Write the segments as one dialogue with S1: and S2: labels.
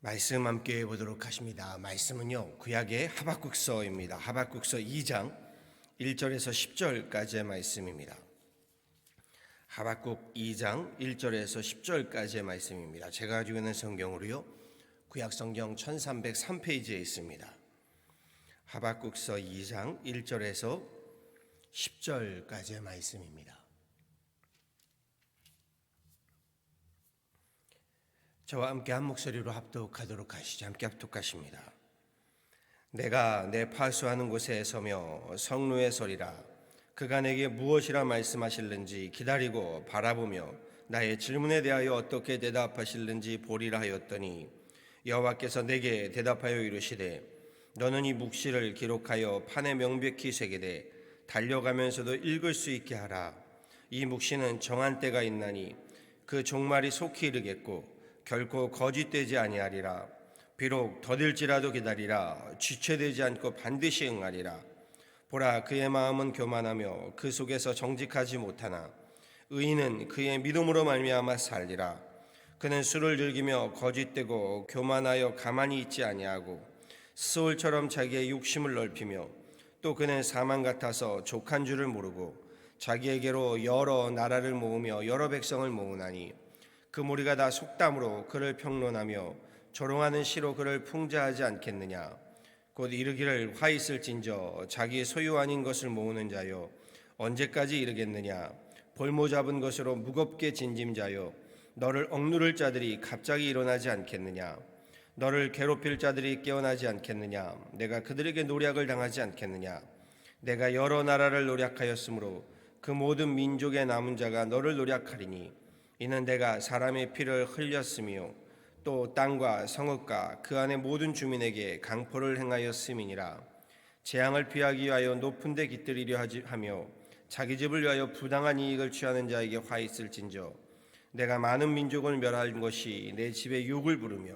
S1: 말씀 함께 보도록 하십니다. 말씀은요, 구약의 하박국서입니다. 하박국서 2장 1절에서 10절까지의 말씀입니다. 하박국 2장 1절에서 10절까지의 말씀입니다. 제가 가지고 있는 성경으로요, 구약 성경 1303페이지에 있습니다. 하박국서 2장 1절에서 10절까지의 말씀입니다. 저와 함께 한 목소리로 합독하도록 하시죠. 함께 합독하십니다. 내가 내 파수하는 곳에 서며 성루에 서리라. 그가 내게 무엇이라 말씀하실는지 기다리고 바라보며 나의 질문에 대하여 어떻게 대답하실는지 보리라 하였더니 여호와께서 내게 대답하여 이르시되 너는 이 묵시를 기록하여 판에 명백히 새기되 달려가면서도 읽을 수 있게 하라. 이 묵시는 정한 때가 있나니 그 종말이 속히 이르겠고 결코 거짓되지 아니하리라. 비록 더딜지라도 기다리라. 지체되지 않고 반드시 응하리라. 보라, 그의 마음은 교만하며 그 속에서 정직하지 못하나 의인은 그의 믿음으로 말미암아 살리라. 그는 술을 즐기며 거짓되고 교만하여 가만히 있지 아니하고 스올처럼 자기의 욕심을 넓히며 또 그는 사망 같아서 족한 줄을 모르고 자기에게로 여러 나라를 모으며 여러 백성을 모으나니 그 무리가 다 속담으로 그를 평론하며 조롱하는 시로 그를 풍자하지 않겠느냐. 곧 이르기를 화 있을진저 자기 소유 아닌 것을 모으는 자요 언제까지 이르겠느냐. 볼모 잡은 것으로 무겁게 진짐 자요 너를 억누를 자들이 갑자기 일어나지 않겠느냐. 너를 괴롭힐 자들이 깨어나지 않겠느냐. 내가 그들에게 노략을 당하지 않겠느냐. 내가 여러 나라를 노략하였으므로 그 모든 민족의 남은 자가 너를 노략하리니 이는 내가 사람의 피를 흘렸으며 또 땅과 성읍과 그 안의 모든 주민에게 강포를 행하였음이니라. 재앙을 피하기 위하여 높은 데 깃들이려 하며 자기 집을 위하여 부당한 이익을 취하는 자에게 화 있을진저 내가 많은 민족을 멸한 것이 내 집에 욕을 부르며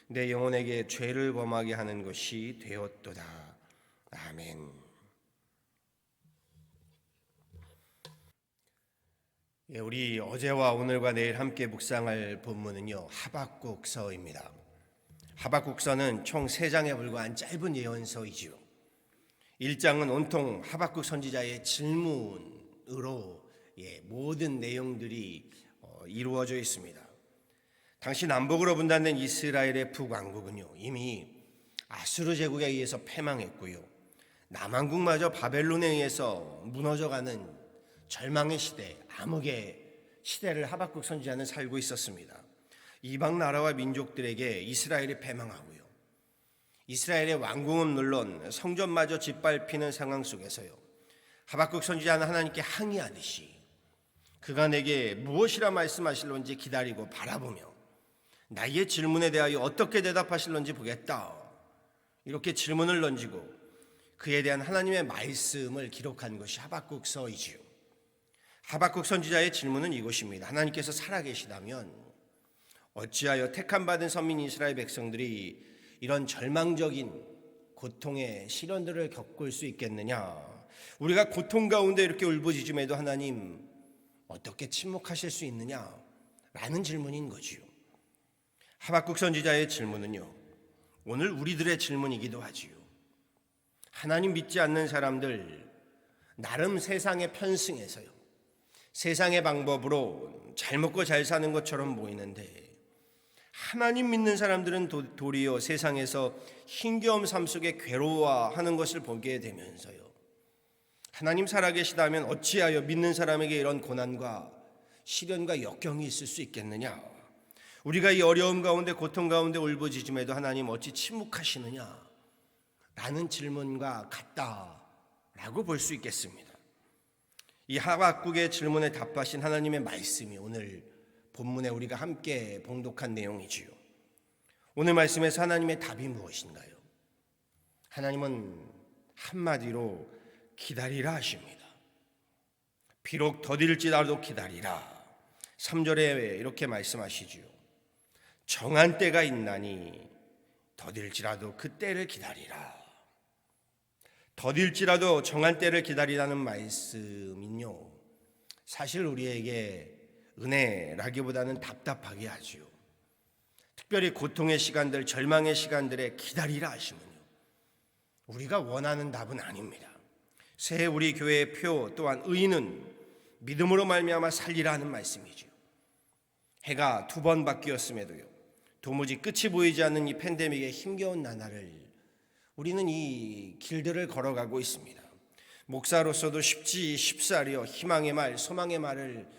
S1: 내 영혼에게 죄를 범하게 하는 것이 되었도다. 아멘. 우리 어제와 오늘과 내일 함께 묵상할 본문은요, 하박국서입니다. 하박국서는 총 3장에 불과한 짧은 예언서이지요. 1장은 온통 하박국 선지자의 질문으로 모든 내용들이 이루어져 있습니다. 당시 남북으로 분단된 이스라엘의 북왕국은요, 이미 아수르 제국에 의해서 패망했고요, 남왕국마저 바벨론에 의해서 무너져가는 절망의 시대, 암흑의 시대를 하박국 선지자는 살고 있었습니다. 이방 나라와 민족들에게 이스라엘이 패망하고요, 이스라엘의 왕궁은 물론 성전마저 짓밟히는 상황 속에서요, 하박국 선지자는 하나님께 항의하듯이 그가 내게 무엇이라 말씀하실런지 기다리고 바라보며 나의 질문에 대하여 어떻게 대답하실런지 보겠다, 이렇게 질문을 던지고 그에 대한 하나님의 말씀을 기록한 것이 하박국서이지요. 하박국 선지자의 질문은 이것입니다. 하나님께서 살아계시다면 어찌하여 택함받은 선민 이스라엘 백성들이 이런 절망적인 고통의 시련들을 겪을 수 있겠느냐. 우리가 고통 가운데 이렇게 울부짖음에도 하나님 어떻게 침묵하실 수 있느냐, 라는 질문인 거지요. 하박국 선지자의 질문은요, 오늘 우리들의 질문이기도 하지요. 하나님 믿지 않는 사람들 나름 세상에 편승해서요, 세상의 방법으로 잘 먹고 잘 사는 것처럼 보이는데 하나님 믿는 사람들은 도리어 세상에서 힘겨움 삶 속에 괴로워하는 것을 보게 되면서요, 하나님 살아계시다면 어찌하여 믿는 사람에게 이런 고난과 시련과 역경이 있을 수 있겠느냐. 우리가 이 어려움 가운데 고통 가운데 울부짖음에도 하나님 어찌 침묵하시느냐, 라는 질문과 같다라고 볼 수 있겠습니다. 이 하박국의 질문에 답하신 하나님의 말씀이 오늘 본문에 우리가 함께 봉독한 내용이지요. 오늘 말씀에서 하나님의 답이 무엇인가요? 하나님은 한마디로 기다리라 하십니다. 비록 더딜지라도 기다리라. 3절에 이렇게 말씀하시지요. 정한 때가 있나니 더딜지라도 그 때를 기다리라. 더딜지라도 정한 때를 기다리라는 말씀은요, 사실 우리에게 은혜라기보다는 답답하게 하지요. 특별히 고통의 시간들, 절망의 시간들에 기다리라 하시면요, 우리가 원하는 답은 아닙니다. 새해 우리 교회의 표 또한 의인은 믿음으로 말미암아 살리라 하는 말씀이죠. 해가 2번 바뀌었음에도요, 도무지 끝이 보이지 않는 이 팬데믹의 힘겨운 나날을 우리는 이 길들을 걸어가고 있습니다. 목사로서도 쉽사리요 희망의 말, 소망의 말을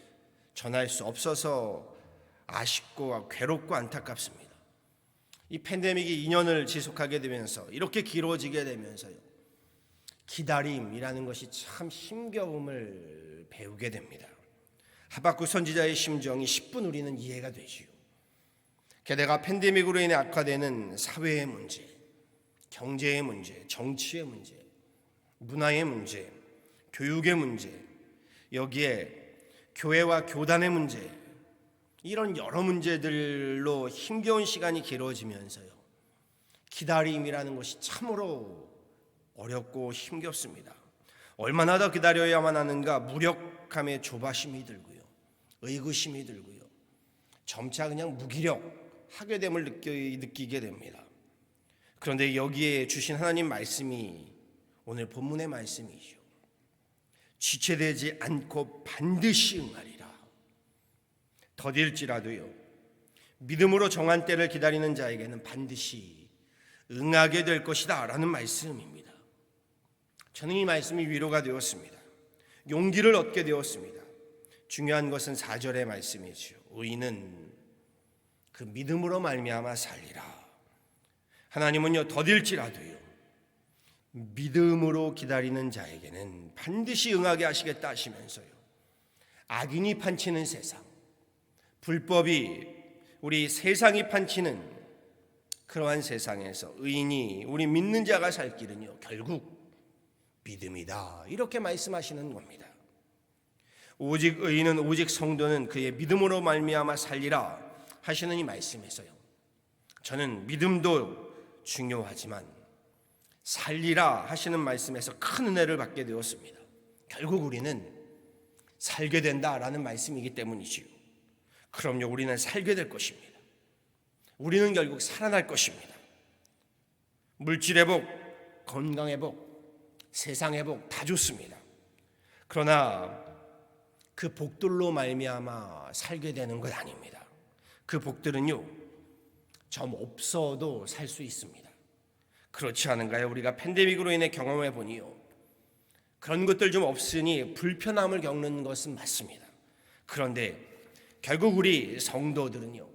S1: 전할 수 없어서 아쉽고 괴롭고 안타깝습니다. 이 팬데믹이 2년을 지속하게 되면서, 이렇게 길어지게 되면서요, 기다림이라는 것이 참 힘겨움을 배우게 됩니다. 하박국 선지자의 심정이 10분 우리는 이해가 되지요. 게다가 팬데믹으로 인해 악화되는 사회의 문제, 경제의 문제, 정치의 문제, 문화의 문제, 교육의 문제, 여기에 교회와 교단의 문제, 이런 여러 문제들로 힘겨운 시간이 길어지면서요, 기다림이라는 것이 참으로 어렵고 힘겹습니다. 얼마나 더 기다려야만 하는가 무력함에 조바심이 들고요, 의구심이 들고요, 점차 그냥 무기력하게 됨을 느끼게 됩니다. 그런데 여기에 주신 하나님 말씀이 오늘 본문의 말씀이죠. 지체되지 않고 반드시 응하리라. 더딜지라도요, 믿음으로 정한 때를 기다리는 자에게는 반드시 응하게 될 것이다 라는 말씀입니다. 저는 이 말씀이 위로가 되었습니다. 용기를 얻게 되었습니다. 중요한 것은 4절의 말씀이죠. 의인은 그 믿음으로 말미암아 살리라. 하나님은요, 더딜지라도요, 믿음으로 기다리는 자에게는 반드시 응하게 하시겠다 하시면서요, 악인이 판치는 세상, 불법이 우리 세상이 판치는 그러한 세상에서 의인이, 우리 믿는 자가 살 길은요, 결국 믿음이다, 이렇게 말씀하시는 겁니다. 오직 의인은, 오직 성도는 그의 믿음으로 말미암아 살리라 하시는 이 말씀에서요, 저는 믿음도 중요하지만 살리라 하시는 말씀에서 큰 은혜를 받게 되었습니다. 결국 우리는 살게 된다라는 말씀이기 때문이지요. 그럼요, 우리는 살게 될 것입니다. 우리는 결국 살아날 것입니다. 물질 회복, 건강 회복, 세상 회복 다 좋습니다. 그러나 그 복들로 말미암아 살게 되는 것 아닙니다. 그 복들은요, 점 없어도 살 수 있습니다. 그렇지 않은가요? 우리가 팬데믹으로 인해 경험해 보니요, 그런 것들 좀 없으니 불편함을 겪는 것은 맞습니다. 그런데 결국 우리 성도들은요,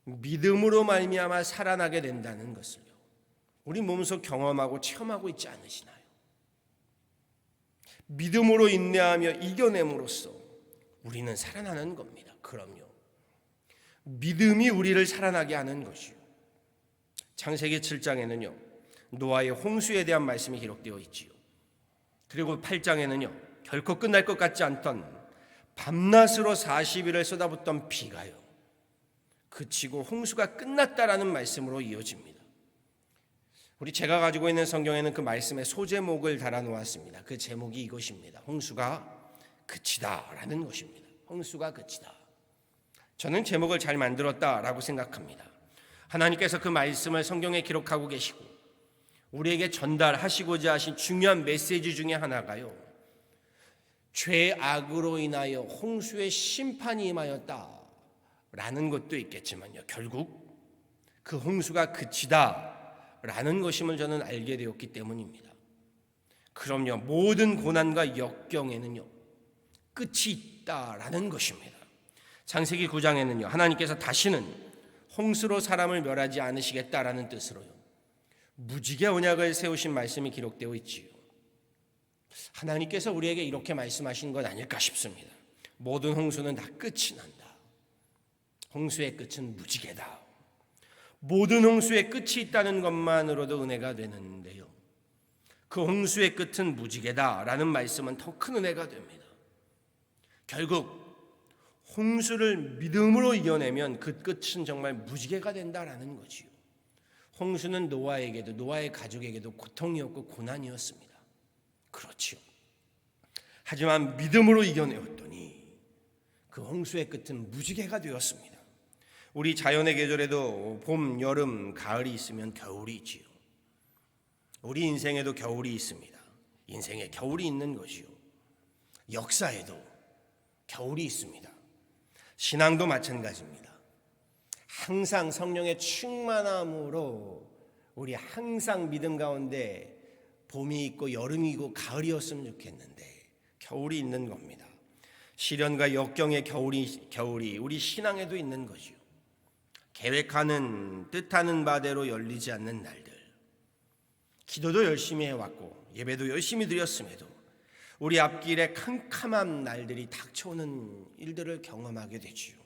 S1: 믿음으로 말미암아 살아나게 된다는 것을요, 우리 몸소 경험하고 체험하고 있지 않으시나요? 믿음으로 인내하며 이겨냄으로써 우리는 살아나는 겁니다. 그럼요, 믿음이 우리를 살아나게 하는 것이요. 창세기 7장에는요, 노아의 홍수에 대한 말씀이 기록되어 있지요. 그리고 8장에는요, 결코 끝날 것 같지 않던 밤낮으로 40일을 쏟아붓던 비가요, 그치고 홍수가 끝났다라는 말씀으로 이어집니다. 제가 가지고 있는 성경에는 그 말씀의 소제목을 달아놓았습니다. 그 제목이 이것입니다. 홍수가 그치다라는 것입니다. 홍수가 그치다. 저는 제목을 잘 만들었다라고 생각합니다. 하나님께서 그 말씀을 성경에 기록하고 계시고 우리에게 전달하시고자 하신 중요한 메시지 중에 하나가요, 죄악으로 인하여 홍수의 심판이 임하였다라는 것도 있겠지만요, 결국 그 홍수가 그치다라는 것임을 저는 알게 되었기 때문입니다. 그럼요, 모든 고난과 역경에는요, 끝이 있다라는 것입니다. 창세기 9장에는요, 하나님께서 다시는 홍수로 사람을 멸하지 않으시겠다라는 뜻으로요, 무지개 언약을 세우신 말씀이 기록되어 있지요. 하나님께서 우리에게 이렇게 말씀하신 것 아닐까 싶습니다. 모든 홍수는 다 끝이 난다. 홍수의 끝은 무지개다. 모든 홍수의 끝이 있다는 것만으로도 은혜가 되는데요, 그 홍수의 끝은 무지개다라는 말씀은 더 큰 은혜가 됩니다. 결국 홍수를 믿음으로 이겨내면 그 끝은 정말 무지개가 된다라는 거지요. 홍수는 노아에게도, 노아의 가족에게도 고통이었고 고난이었습니다. 그렇지요. 하지만 믿음으로 이겨내었더니 그 홍수의 끝은 무지개가 되었습니다. 우리 자연의 계절에도 봄, 여름, 가을이 있으면 겨울이 있지요. 우리 인생에도 겨울이 있습니다. 인생에 겨울이 있는 것이요. 역사에도 겨울이 있습니다. 신앙도 마찬가지입니다. 항상 성령의 충만함으로 우리 항상 믿음 가운데 봄이 있고 여름이 있고 가을이었으면 좋겠는데 겨울이 있는 겁니다. 시련과 역경의 겨울이 우리 신앙에도 있는 거지요. 계획하는 뜻하는 바대로 열리지 않는 날들, 기도도 열심히 해왔고 예배도 열심히 드렸음에도 우리 앞길에 캄캄한 날들이 닥쳐오는 일들을 경험하게 되지요.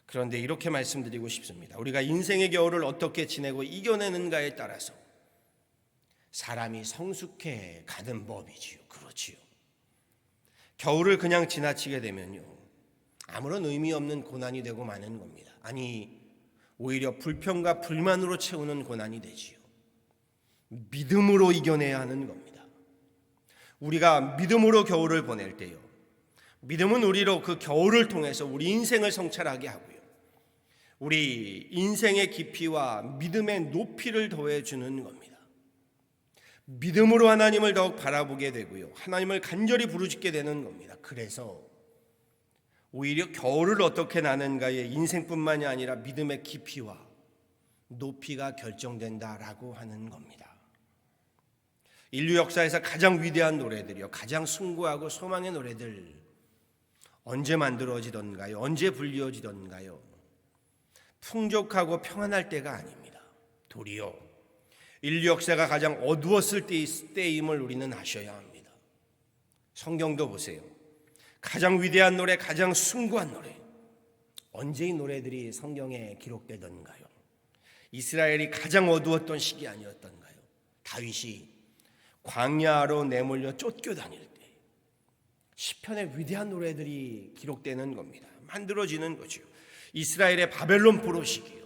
S1: 그런데 이렇게 말씀드리고 싶습니다. 우리가 인생의 겨울을 어떻게 지내고 이겨내는가에 따라서 사람이 성숙해 가는 법이지요. 그렇지요. 겨울을 그냥 지나치게 되면요, 아무런 의미 없는 고난이 되고 마는 겁니다. 아니, 오히려 불평과 불만으로 채우는 고난이 되지요. 믿음으로 이겨내야 하는 겁니다. 우리가 믿음으로 겨울을 보낼 때요, 믿음은 우리로 그 겨울을 통해서 우리 인생을 성찰하게 하고요, 우리 인생의 깊이와 믿음의 높이를 더해주는 겁니다. 믿음으로 하나님을 더욱 바라보게 되고요, 하나님을 간절히 부르짖게 되는 겁니다. 그래서 오히려 겨울을 어떻게 나는가의 인생뿐만이 아니라 믿음의 깊이와 높이가 결정된다라고 하는 겁니다. 인류 역사에서 가장 위대한 노래들이요, 가장 숭고하고 소망의 노래들 언제 만들어지던가요? 언제 불리어지던가요? 풍족하고 평안할 때가 아닙니다. 도리어 인류 역사가 가장 어두웠을 때임을 우리는 아셔야 합니다. 성경도 보세요. 가장 위대한 노래, 가장 숭고한 노래, 언제 이 노래들이 성경에 기록되던가요? 이스라엘이 가장 어두웠던 시기 아니었던가요? 다윗이 광야로 내몰려 쫓겨다닐 때 시편의 위대한 노래들이 기록되는 겁니다. 만들어지는 거죠. 이스라엘의 바벨론 포로 시기요,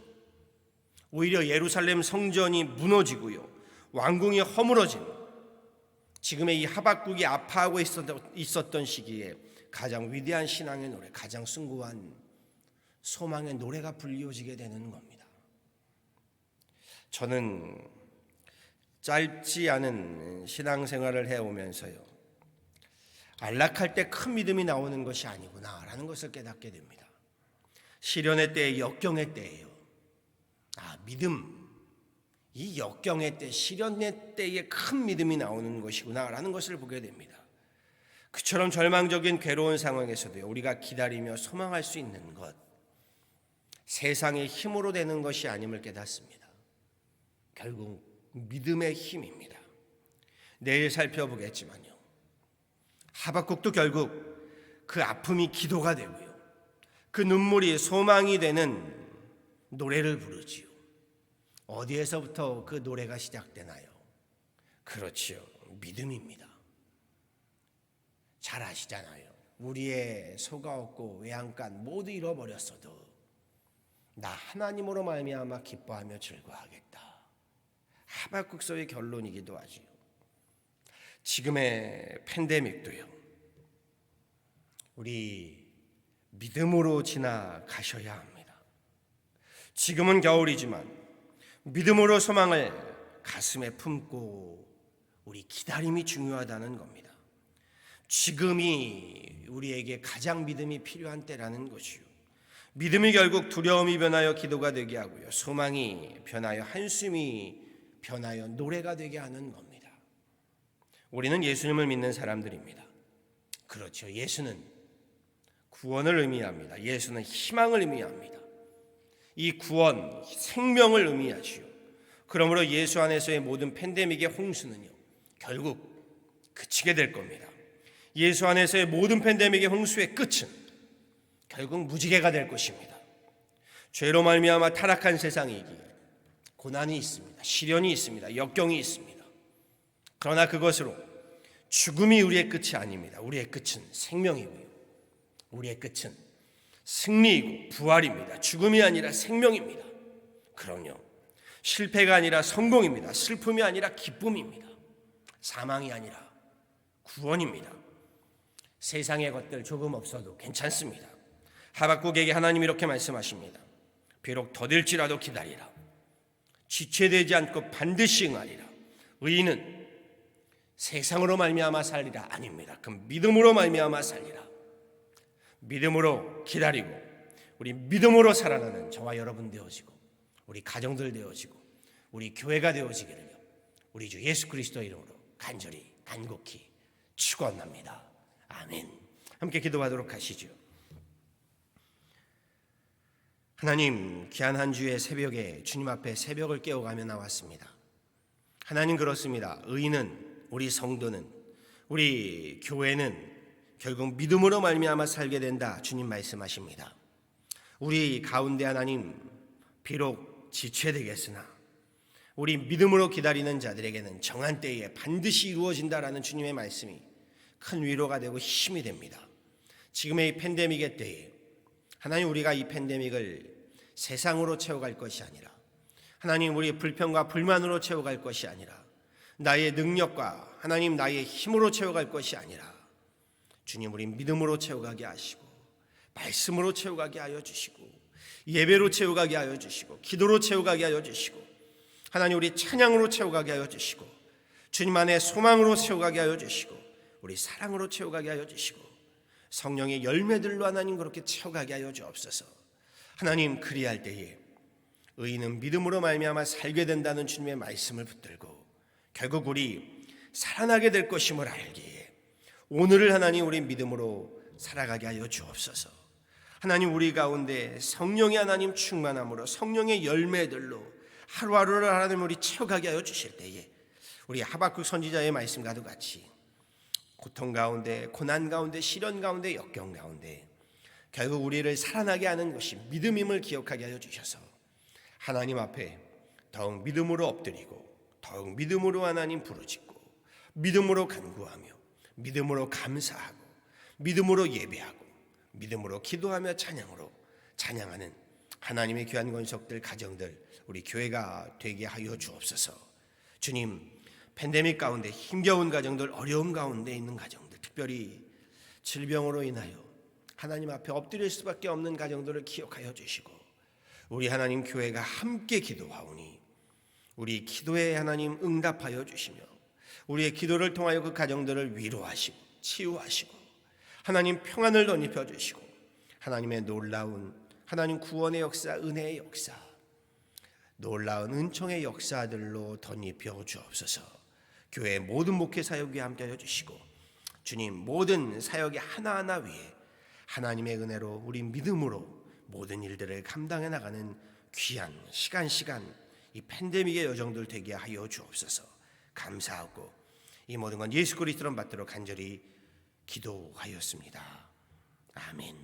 S1: 오히려 예루살렘 성전이 무너지고요, 왕궁이 허물어진 지금의 이 하박국이 아파하고 있었던 시기에 가장 위대한 신앙의 노래, 가장 숭고한 소망의 노래가 불리워지게 되는 겁니다. 저는 짧지 않은 신앙생활을 해오면서요, 안락할 때 큰 믿음이 나오는 것이 아니구나라는 것을 깨닫게 됩니다. 시련의 때에, 역경의 때에요, 믿음, 이 역경의 때, 시련의 때에 큰 믿음이 나오는 것이구나라는 것을 보게 됩니다. 그처럼 절망적인 괴로운 상황에서도 우리가 기다리며 소망할 수 있는 것, 세상의 힘으로 되는 것이 아님을 깨닫습니다. 결국 믿음의 힘입니다. 내일 살펴보겠지만요, 하박국도 결국 그 아픔이 기도가 되고요, 그 눈물이 소망이 되는 노래를 부르지요. 어디에서부터 그 노래가 시작되나요? 그렇지요, 믿음입니다. 잘 아시잖아요. 우리의 소가 없고 외양간 모두 잃어버렸어도 나 하나님으로 말미암아 기뻐하며 즐거워하겠다. 하박국서의 결론이기도 하지요. 지금의 팬데믹도요, 우리 믿음으로 지나가셔야 합니다. 지금은 겨울이지만 믿음으로 소망을 가슴에 품고 우리 기다림이 중요하다는 겁니다. 지금이 우리에게 가장 믿음이 필요한 때라는 것이요, 믿음이 결국 두려움이 변하여 기도가 되게 하고요, 소망이 변하여 한숨이 변하여 노래가 되게 하는 겁니다. 우리는 예수님을 믿는 사람들입니다. 그렇죠. 예수는 구원을 의미합니다. 예수는 희망을 의미합니다. 이 구원, 생명을 의미하지요. 그러므로 예수 안에서의 모든 팬데믹의 홍수는요, 결국 그치게 될 겁니다. 예수 안에서의 모든 팬데믹의 홍수의 끝은 결국 무지개가 될 것입니다. 죄로 말미암아 타락한 세상이기에 고난이 있습니다. 시련이 있습니다. 역경이 있습니다. 그러나 그것으로 죽음이 우리의 끝이 아닙니다. 우리의 끝은 생명이고요, 우리의 끝은 승리이고 부활입니다. 죽음이 아니라 생명입니다. 그럼요, 실패가 아니라 성공입니다. 슬픔이 아니라 기쁨입니다. 사망이 아니라 구원입니다. 세상의 것들 조금 없어도 괜찮습니다. 하박국에게 하나님이 이렇게 말씀하십니다. 비록 더딜지라도 기다리라. 지체되지 않고 반드시 응하리라. 의인은 세상으로 말미암아 살리라. 아닙니다. 그 믿음으로 말미암아 살리라. 믿음으로 기다리고 우리 믿음으로 살아나는 저와 여러분 되어지고 우리 가정들 되어지고 우리 교회가 되어지기를 우리 주 예수 그리스도 이름으로 간절히 간곡히 축원합니다. 아멘. 함께 기도하도록 하시죠. 하나님, 귀한 한 주의 새벽에 주님 앞에 새벽을 깨워가며 나왔습니다. 하나님, 그렇습니다. 의인은, 우리 성도는, 우리 교회는 결국 믿음으로 말미암아 살게 된다. 주님 말씀하십니다. 우리 가운데 하나님, 비록 지체되겠으나 우리 믿음으로 기다리는 자들에게는 정한 때에 반드시 이루어진다라는 주님의 말씀이 큰 위로가 되고 힘이 됩니다. 지금의 이 팬데믹의 때에 하나님, 우리가 이 팬데믹을 세상으로 채워갈 것이 아니라 하나님, 우리의 불평과 불만으로 채워갈 것이 아니라 나의 능력과 하나님 나의 힘으로 채워갈 것이 아니라 주님, 우리 믿음으로 채워가게 하시고 말씀으로 채워가게 하여 주시고 예배로 채워가게 하여 주시고 기도로 채워가게 하여 주시고 하나님, 우리 찬양으로 채워가게 하여 주시고 주님 안에 소망으로 채워가게 하여 주시고 우리 사랑으로 채워가게 하여 주시고 성령의 열매들로 하나님 그렇게 채워가게 하여 주옵소서. 하나님, 그리할 때에 의인은 믿음으로 말미암아 살게 된다는 주님의 말씀을 붙들고 결국 우리 살아나게 될 것임을 알기에 오늘을 하나님 우리 믿음으로 살아가게 하여 주옵소서. 하나님, 우리 가운데 성령의 하나님 충만함으로 성령의 열매들로 하루하루를 하나님 우리 채워가게 하여 주실 때에 우리 하박국 선지자의 말씀과도 같이 고통 가운데, 고난 가운데, 시련 가운데, 역경 가운데 결국 우리를 살아나게 하는 것이 믿음임을 기억하게 하여 주셔서 하나님 앞에 더욱 믿음으로 엎드리고 더욱 믿음으로 하나님 부르짖고 믿음으로 간구하며 믿음으로 감사하고 믿음으로 예배하고 믿음으로 기도하며 찬양하는 하나님의 귀한 권속들, 가정들, 우리 교회가 되게 하여 주옵소서. 주님, 팬데믹 가운데 힘겨운 가정들, 어려움 가운데 있는 가정들, 특별히 질병으로 인하여 하나님 앞에 엎드릴 수밖에 없는 가정들을 기억하여 주시고 우리 하나님 교회가 함께 기도하오니 우리 기도에 하나님 응답하여 주시며 우리의 기도를 통하여 그 가정들을 위로하시고 치유하시고 하나님 평안을 덧입혀 주시고 하나님의 놀라운 하나님 구원의 역사, 은혜의 역사, 놀라운 은총의 역사들로 덧입혀 주옵소서. 교회 모든 목회 사역에 함께하여 주시고 주님, 모든 사역의 하나하나 위에 하나님의 은혜로 우리 믿음으로 모든 일들을 감당해 나가는 귀한 시간 이 팬데믹의 여정들 되게 하여 주옵소서. 감사하고 이 모든 건 예수 그리스도를 받들어 간절히 기도하였습니다. 아멘.